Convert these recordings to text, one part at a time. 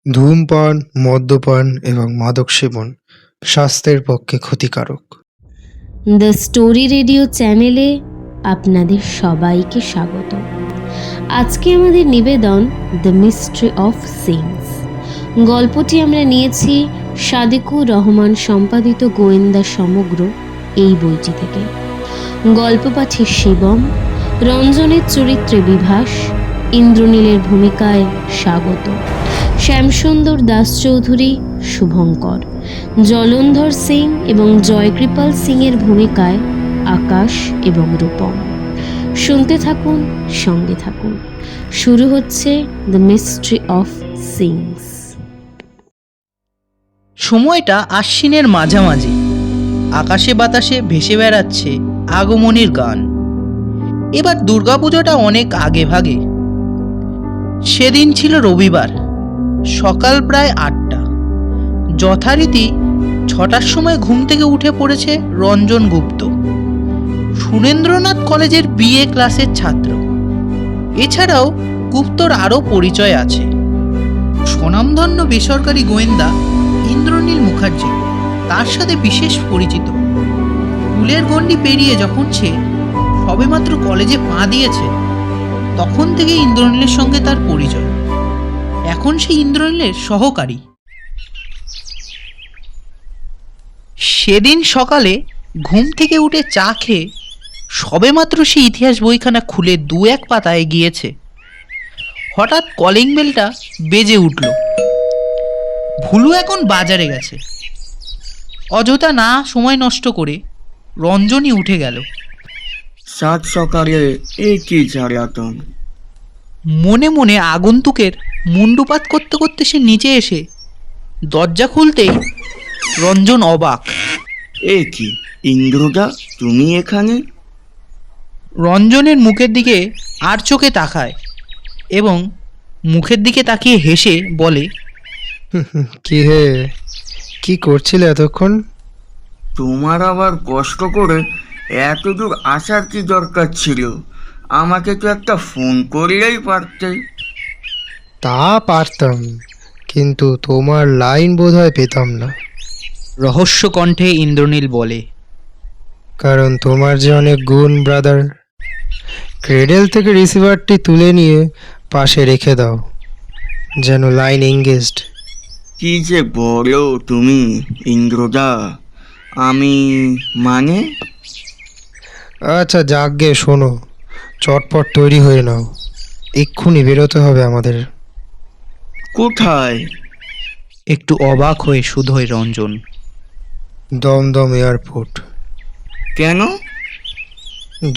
ধূমপান, মদ্যপান এবং মাদক সেবন স্বাস্থ্যের পক্ষে ক্ষতিকারক। দ্য স্টোরি রেডিও চ্যানেলে আপনাদের সবাইকে স্বাগত। আজকে আমাদের নিবেদন দ্য মিস্ট্রি অফ সিনস। গল্পটি আমরা নিয়েছি সাদেকুর রহমান সম্পাদিত গোয়েন্দা সমগ্র এই বইটি থেকে। গল্প পাঠে শিবম, রঞ্জনের চরিত্রে বিভাস, ইন্দ্রনীলের ভূমিকায় স্বাগত, শ্যামসুন্দর দাস চৌধুরী শুভঙ্কর, জলন্ধর সিং এবং জয়কৃপাল সিং এর ভূমিকায় আকাশ এবং রূপম। শুনতে থাকুন, সঙ্গে থাকুন। শুরু হচ্ছে দ্য মিস্ট্রি অফ সিনস। সময়টা আশ্বিনের মাঝামাঝি। আকাশে বাতাসে ভেসে বেড়াচ্ছে আগমনীর গান। এবার দুর্গাপুজোটা অনেক আগে ভাগে। সেদিন ছিল রবিবার, সকাল প্রায় 8টা। যথারীতি 6টার সময় ঘুম থেকে উঠে পড়েছে রঞ্জন গুপ্ত, সুরেন্দ্রনাথ কলেজের বিএ ক্লাসের ছাত্র। এছাড়াও গুপ্তর আরও পরিচয় আছে। স্বনামধন্য বেসরকারি গোয়েন্দা ইন্দ্রনীল মুখার্জি তার সাথে বিশেষ পরিচিত। স্কুলের গণ্ডি পেরিয়ে যখন সে সবেমাত্র কলেজে পা দিয়েছে, তখন থেকে ইন্দ্রনীলের সঙ্গে তার পরিচয়। এখন সে ইন্দ্রনীলের সহকারী। সেদিন সকালে ঘুম থেকে উঠে চা খেয়ে সবেমাত্র সে ইতিহাস বইখানা খুলে 2-1 পাতা এগিয়েছে, হঠাৎ কলিং বেলটা বেজে উঠল। ভুলু এখন বাজারে গেছে। অযথা না সময় নষ্ট করে রঞ্জনই উঠে গেল। সাত সকালে এই কি জ্বালাতন! মনে মনে আগন্তুকের মুণ্ডুপাত করতে করতে সে নিচে এসে দরজা খুলতেই রঞ্জন অবাক। এ কি ইন্দ্রদা, তুমি এখানে? রঞ্জনের মুখের দিকে আর চোখে তাকায় এবং মুখের দিকে তাকিয়ে হেসে বলে, কি হে, কি করছিলে এতক্ষণ? তোমার আবার কষ্ট করে এত দূর আসার কি দরকার ছিল? আমাকে তো একটা ফোন করলেই পারতে। তা পারতাম, কিন্তু তোমার লাইন বোধহয় পেতাম না। রহস্য কণ্ঠে ইন্দ্রনীল বলে। কারণ তোমার যে অনেক গুণ ব্রাদার। ক্রেডেল থেকে রিসিভারটি তুলে নিয়ে পাশে রেখে দাও, যেন লাইন এঙ্গেজড। কি যে বলো তুমি ইন্দ্রদা! আমি মানে? আচ্ছা যাকগে, শোনো, চটপট তৈরি হয়ে নাও, এক্ষুনি বেরোতে হবে আমাদের। কোথায়? একটু অবাক হয়ে শুধোয় রঞ্জন। দমদম এয়ারপোর্ট। কেন?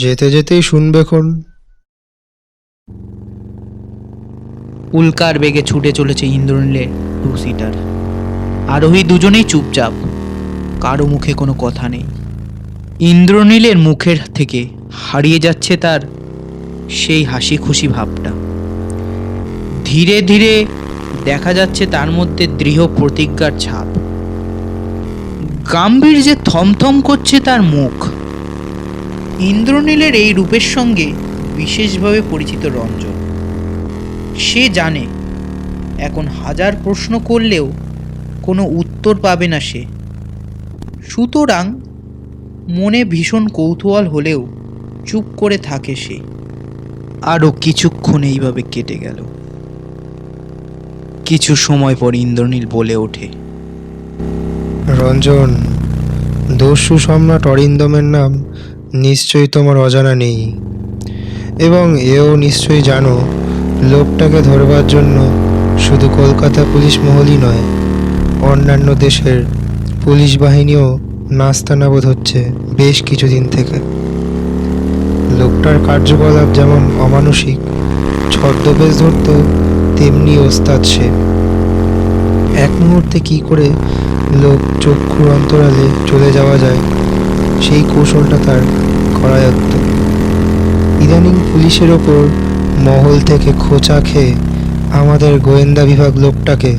যেতে যেতেই শুনবেখন। উল্কার বেগে ছুটে চলেছে ইন্দ্রনীলের 2 সিটার। আরোহী দুজনেই চুপচাপ, কারো মুখে কোনো কথা নেই। ইন্দ্রনীলের মুখের থেকে হারিয়ে যাচ্ছে তার সেই হাসি খুশি ভাবটা। ধীরে ধীরে দেখা যাচ্ছে তার মধ্যে দৃঢ় প্রতিজ্ঞার ছাপ। গাম্ভীর্যে থমথম করছে তার মুখ। ইন্দ্রনীলের এই রূপের সঙ্গে বিশেষভাবে পরিচিত রঞ্জন। সে জানে এখন 1000 প্রশ্ন করলেও কোনো উত্তর পাবে না সে। সুতরাং মনে ভীষণ কৌতূহল হলেও চুপ করে থাকে সে। আরও কিছুক্ষণ এইভাবে কেটে গেল। কিছু সময় পর ইন্দ্রনীল বলে ওঠে, রঞ্জন, দস্যু সম্রাট অরিন্দমের নাম নিশ্চয়ই তোমার অজানা নেই, এবং এও নিশ্চয়ই জানো লোকটাকে ধরবার জন্য শুধু কলকাতা পুলিশ মহলই নয়, অন্যান্য দেশের পুলিশ বাহিনীও নাস্তানাবোধ হচ্ছে বেশ কিছুদিন থেকে। লোকটার কার্যকলাপ যেমন অমানুষিক, ছদ্মবেশ ধরত তেমনি ওস্তাদ সে। এক মুহূর্তে কি করে লোক চক্ষুর অন্তরালে চলে যাওয়া যায়, সেই কৌশলটা তার করায়ত্ত। ইদানিং পুলিশের ওপর মহল থেকে খোঁচা খেয়ে আমাদের গোয়েন্দা বিভাগ লোকটাকে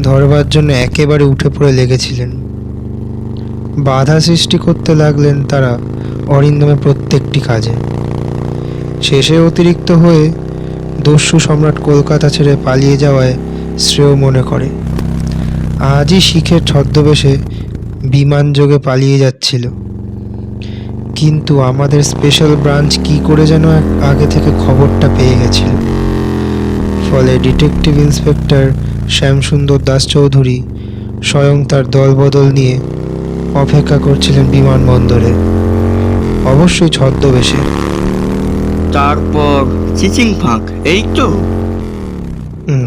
ধরবার জন্য একেবারে উঠে পড়ে লেগেছিলেন। বাধা সৃষ্টি করতে লাগলেন তারা অরিন্দমের প্রত্যেকটি কাজে। শেষে অতিরিক্ত হয়ে দস্যু সম্রাট কলকাতা ছেড়ে পালিয়ে যাওয়ায় শ্রেয় মনে করে। আজই শিখের ছদ্মবেশে বিমান যোগে পালিয়ে যাচ্ছিল, কিন্তু আমাদের স্পেশাল ব্রাঞ্চ কি করে যেন আগে থেকে খবরটা পেয়ে গেছিল। ফলে ডিটেকটিভ ইন্সপেক্টর শ্যামসুন্দর দাস চৌধুরী স্বয়ং তার দলবদল নিয়ে অপেক্ষা করছিলেন বিমানবন্দরে, অবশ্যই ছদ্মবেশে। তারপর চিচিং ফাঁক, এই তো?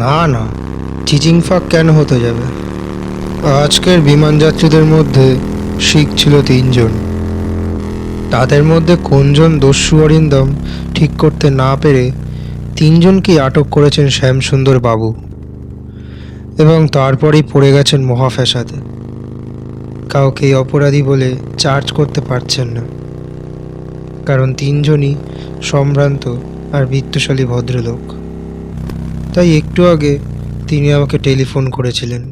না না, চিচিং ফাঁক কেন হতে যাবে? আজকের বিমান যাত্রীদের মধ্যে শিখ ছিল 3 জন। তাদের মধ্যে কোনজন দস্যু অরিন্দম ঠিক করতে না পেরে 3জনকেই আটক করেছেন শ্যামসুন্দর বাবু, এবং তারপরেই পড়ে গেছেন মহাফ্যাসাদে। কাউকেই অপরাধী বলে চার্জ করতে পারছেন না, কারণ 3জনই সম্ভ্রান্ত আর বিত্তশালী ভদ্রলোক। তাই একটু আগে তিনি আমাকে টেলিফোন করেছিলেন,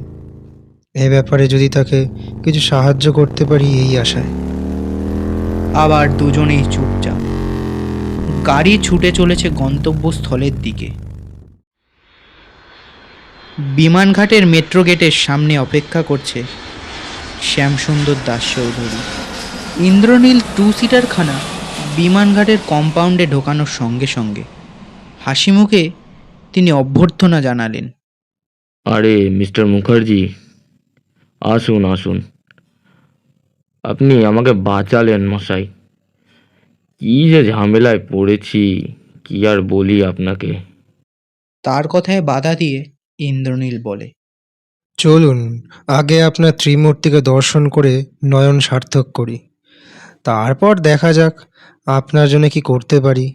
এ ব্যাপারে যদি তাকে কিছু সাহায্য করতে পারি এই আশায়। আবার দুজনেই চুপচাপ। গাড়ি ছুটে চলেছে গন্তব্যস্থলের দিকে। বিমানঘাটের মেট্রো গেটের সামনে অপেক্ষা করছে শ্যামসুন্দর দাস চৌধুরী। ইন্দ্রনীল 2 সিটার খানা বিমানঘাটের কম্পাউন্ডে ঢোকানোর সঙ্গে সঙ্গে হাসি মুখে তিনি অভ্যর্থনা জানালেন। আরে মিস্টার মুখার্জি, আসুন আসুন। আপনি আমাকে বাঁচালেন মশাই। কী যে ঝামেলায় পড়েছি, কি আর বলি আপনাকে। তার কথায় বাধা দিয়ে ইন্দ্রনীল বলে, চলুন আগে আপনার ত্রিমূর্তিকে দর্শন করে নয়ন সার্থক করি, তারপর দেখা যাক আপনার জন্য কি করতে পারি।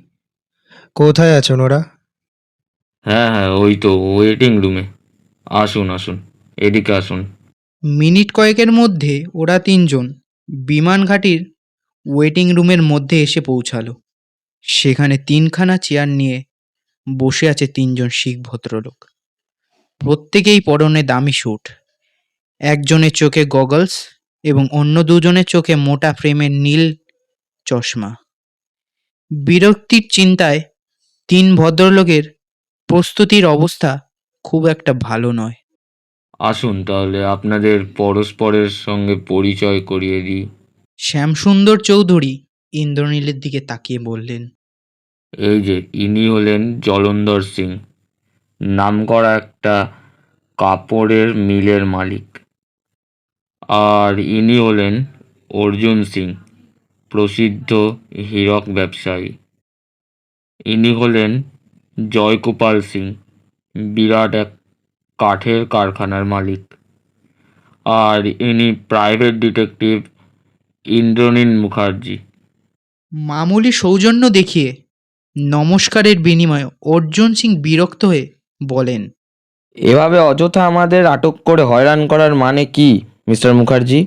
কোথায় আছেন ওরা? হ্যাঁ হ্যাঁ, ওই তো ওয়েটিং রুমে। আসুন আসুন, এদিকে আসুন। মিনিট কয়েকের মধ্যে ওরা 3জন বিমানঘাটির ওয়েটিং রুমের মধ্যে এসে পৌঁছালো। সেখানে 3খানা চেয়ার নিয়ে বসে আছে 3জন শিখ ভদ্রলোক। প্রত্যেকেই পরনে দামি স্যুট, একজনের চোখে গগলস এবং অন্য 2জনের চোখে মোটা ফ্রেমের নীল চশমা। বিরক্তির চিন্তায় 3 ভদ্রলোকের প্রস্তুতির অবস্থা খুব একটা ভালো নয়। আসুন তাহলে আপনাদের পরস্পরের সঙ্গে পরিচয় করিয়ে দিই। শ্যামসুন্দর চৌধুরী ইন্দ্রনীলের দিকে তাকিয়ে বললেন, এই যে ইনি হলেন জলন্ধর সিং, নামকরা একটা কাপড়ের মিলের মালিক। আর ইনি হলেন অর্জুন সিং, প্রসিদ্ধ হীরক ব্যবসায়ী। ইনি হলেন জয়গোপাল সিং, বিরাট এক কাঠের কারখানার মালিক। আর ইনি প্রাইভেট ডিটেকটিভ ইন্দ্রনীল মুখার্জি। মামুলি সৌজন্য দেখিয়ে নমস্কারের বিনিময়ে অর্জুন সিং বিরক্ত হয়ে বলেন, এভাবে অযথা আমাদের আটক করে হয়রান করার মানে কি মিস্টার মুখার্জি?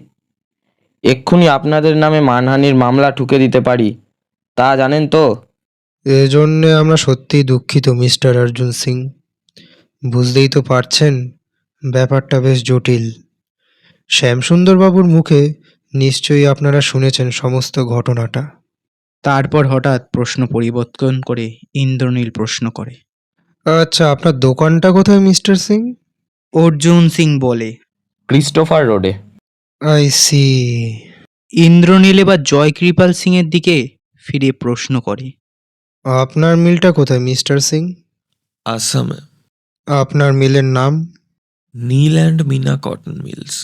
এক্ষুনি আপনাদের নামে মানহানির মামলা ঠুকে দিতে পারি, তা জানেন তো? এজন্যে আমরা সত্যিই দুঃখিত মিস্টার অর্জুন সিং। বুঝতেই তো পারছেন ব্যাপারটা বেশ জটিল। শ্যামসুন্দরবাবুর মুখে নিশ্চয়ই আপনারা শুনেছেন সমস্ত ঘটনাটা। তারপর হঠাৎ প্রশ্ন পরিবর্তন করে ইন্দ্রনীল প্রশ্ন করে। আচ্ছা, আপনার দোকানটা কোথায় মিস্টার সিং? অর্জুন সিং বলে। ক্রিস্টোফার রোডে। I C. ইন্দ্রনীল এবার জয় কৃপাল সিং এর দিকে ফিরে প্রশ্ন করে, আপনার মিলটা কোথায় মিস্টার সিং? আসামে। আপনার মিলের নাম? নীল অ্যান্ড মিনা কটন মিলস।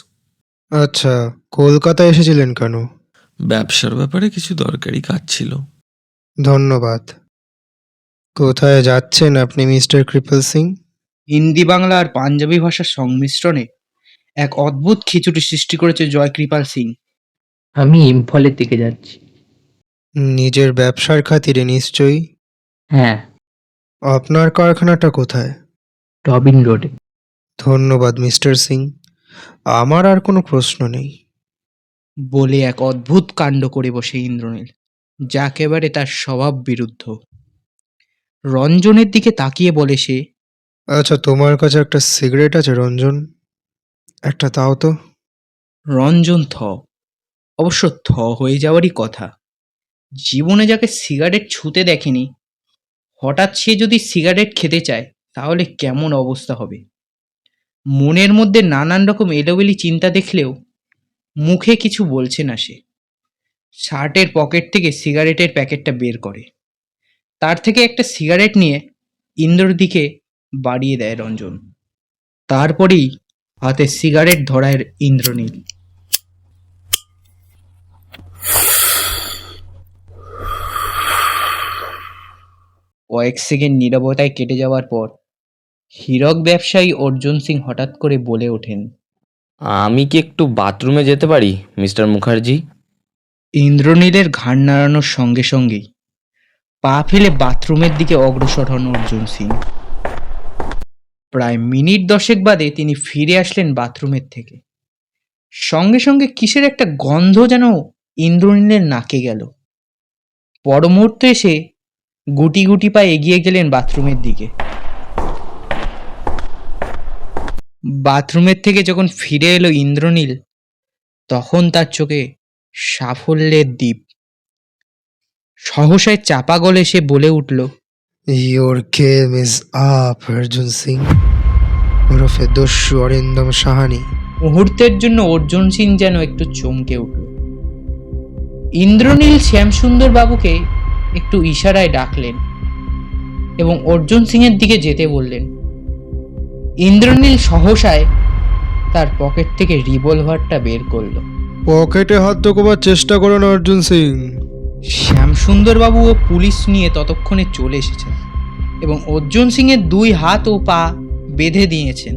আচ্ছা, কলকাতায় এসেছিলেন কেন? ব্যবসার ব্যাপারে কিছু দরকারি কাজ ছিল। ধন্যবাদ। কোথায় যাচ্ছেন আপনি মিস্টার কৃপাল সিং? হিন্দি বাংলা আর পাঞ্জাবি ভাষার সংমিশ্রণে এক অদ্ভুত খিচুড়ি সৃষ্টি করেছে জয় কৃপাল সিং। আমি ইম্ফলের দিকে যাচ্ছি। নিজের ব্যবসার খাতিরে নিশ্চয়ই। হ্যাঁ, আপনার কারখানাটা কোথায়? রবিন রোডে। ধন্যবাদ মিস্টার সিং, আমার আর কোনো প্রশ্ন নেই। বলে এক অদ্ভুত কাণ্ড করে বসে ইন্দ্রনীল, যা একেবারে তার স্বভাব বিরুদ্ধ। রঞ্জনের দিকে তাকিয়ে বলে সে, আচ্ছা, তোমার কাছে একটা সিগারেট আছে রঞ্জন? একটা তাও তো। রঞ্জন অবশ্য হয়ে যাওয়ারই কথা। জীবনে যাকে সিগারেট ছুঁতে দেখেনি, হঠাৎ সে যদি সিগারেট খেতে চায় তাহলে কেমন অবস্থা হবে। মনের মধ্যে নানান রকম এলোবেলি চিন্তা দেখলেও মুখে কিছু বলছে না সে। শার্টের পকেট থেকে সিগারেটের প্যাকেটটা বের করে, তার থেকে একটা সিগারেট নিয়ে ইন্দ্রর দিকে বাড়িয়ে দেয় রঞ্জন। তারপরেই হাতে সিগারেট ধরায় ইন্দ্রনীল। কয়েক সেকেন্ড নীরবতায় কেটে যাওয়ার পর হীরক ব্যবসায়ী অর্জুন সিং হঠাৎ করে বলে ওঠেন, আমি কি একটু বাথরুমে যেতে পারি মিস্টার মুখার্জি? ইন্দ্রনীলের ঘাড় নাড়ানোর সঙ্গে সঙ্গেই পা ফেলে বাথরুমের দিকে অগ্রসর হন অর্জুন সিং। প্রায় মিনিট 10 বাদে তিনি ফিরে আসলেন বাথরুমের থেকে। সঙ্গে সঙ্গে কিসের একটা গন্ধ যেন ইন্দ্রনীলের নাকে গেল। পর মুহূর্তে এসে গুটি গুটি পায়ে এগিয়ে গেলেন বাথরুমের দিকে। বাথরুমের থেকে যখন ফিরে এলো ইন্দ্রনীল, তখন তার চোখে সাফল্যের দ্বীপ। সহসায় চাপা গলে সে বলে উঠল, your game is up Arjun Singh, ওরফে দস্যু অরিন্দম সাহানি। মুহূর্তের জন্য অর্জুন সিং যেন একটু চমকে উঠল। ইন্দ্রনীল শ্যামসুন্দর বাবুকে একটু ইশারায় ডাকলেন এবং অর্জুন সিং এর দিকে যেতে বললেন। ইন্দ্রনীল সহসায় তার পকেট থেকে রিভলভারটা বের করলো। পকেটে হাত ঢোকাবার চেষ্টা করো না অর্জুন সিং। শ্যামসুন্দর বাবু ও পুলিশ নিয়ে ততক্ষণে চলে এসেছেন এবং অর্জুন সিং এর 2 হাত ও পা বেঁধে দিয়েছেন।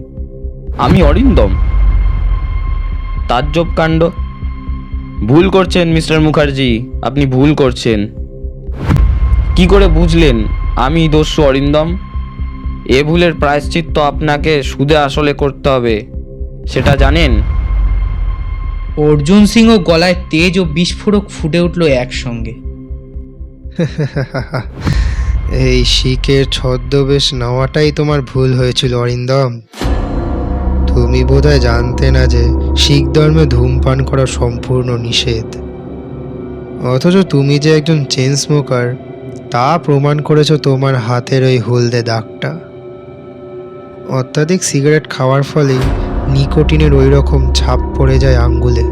আমি অরিন্দম? তাজ্জব কাণ্ড! ভুল করছেন মিস্টার মুখার্জি, আপনি ভুল করছেন। কি করে বুঝলেন আমি দস্যু অরিন্দম? এ ভুলের প্রায়শ্চিত্ত আপনাকে সুদে আসলে করতে হবে, সেটা জানেন? অর্জুন সিং ও গলায় তেজ ও বিস্ফোরক ফুটে উঠল একসঙ্গে। এই শিখের ছদ্মবেশ নেওয়াটাই তোমার ভুল হয়েছিল অরিন্দম। তুমি বোধহয় জানতে না যে শিখ ধর্মে ধূমপান করা সম্পূর্ণ নিষেধ। অথচ তুমি যে একজন চেন স্মোকার তা প্রমাণ করেছো তোমার হাতের ওই হলদে দাগটা। অত্যাধিক সিগারেট খাওয়ার ফলে নিকোটিনের ওই রকম ছাপ পড়ে যায় আঙ্গুলে।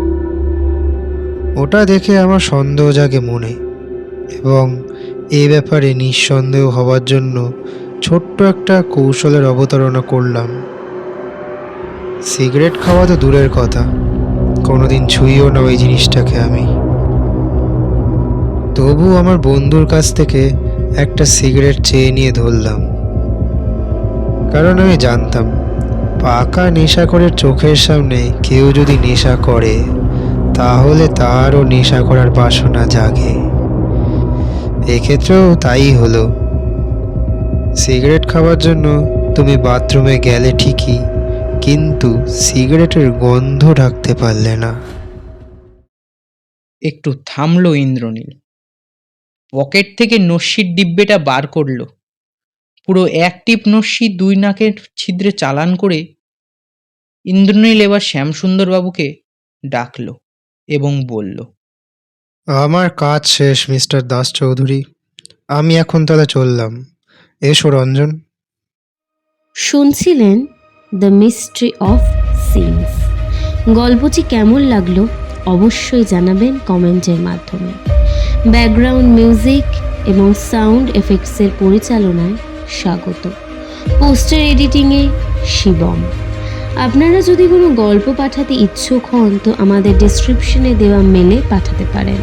ওটা দেখে আমার সন্দেহ জাগে মনে, এবং এ ব্যাপারে নিঃসন্দেহ হওয়ার জন্য ছোট্ট একটা কৌশলের অবতারণা করলাম। সিগারেট খাওয়া তো দূরের কথা, কোনোদিন ছুঁইও না ওই জিনিসটাকে আমি। তবু আমার বন্ধুর কাছ থেকে একটা সিগারেট চেয়ে নিয়ে ধরলাম, কারণ আমি জানতাম পাকা নেশাখোরের চোখের সামনে কেউ যদি নেশা করে তাহলে তারও নেশা করার বাসনা জাগে। এক্ষেত্রেও তাই হলো। সিগারেট খাওয়ার জন্য তুমি বাথরুমে গেলে ঠিকই, কিন্তু সিগারেটের গন্ধ ঢাকতে পারলে না। একটু থামলো ইন্দ্রনীল, পকেট থেকে নস্যির ডিব্বেটা বার করলো। পুরো 1 টিপ নস্যি 2 নাকের ছিদ্রে চালান করে ইন্দ্রনীল এবার শ্যামসুন্দর বাবুকে ডাকলো এবং বলল, আমার কাজ শেষ মিস্টার দাস চৌধুরী, আমি এখন তাহলে চললাম। এসো রঞ্জন। শুনছিলেন দ্য মিস্ট্রি অফ সিনস। গল্পটি কেমন লাগলো অবশ্যই জানাবেন কমেন্টের মাধ্যমে। ব্যাকগ্রাউন্ড মিউজিক এবং সাউন্ড এফেক্টসের পরিচালনায় স্বাগত। পোস্টার এডিটিংয়ে শিবম। আপনারা যদি কোনো গল্প পাঠাতে ইচ্ছুক হন তো আমাদের ডেসক্রিপশনে দেওয়া মেলে পাঠাতে পারেন।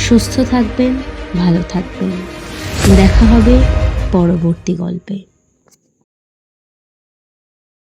সুস্থ থাকবেন, ভালো থাকবেন। দেখা হবে পরবর্তী গল্পে।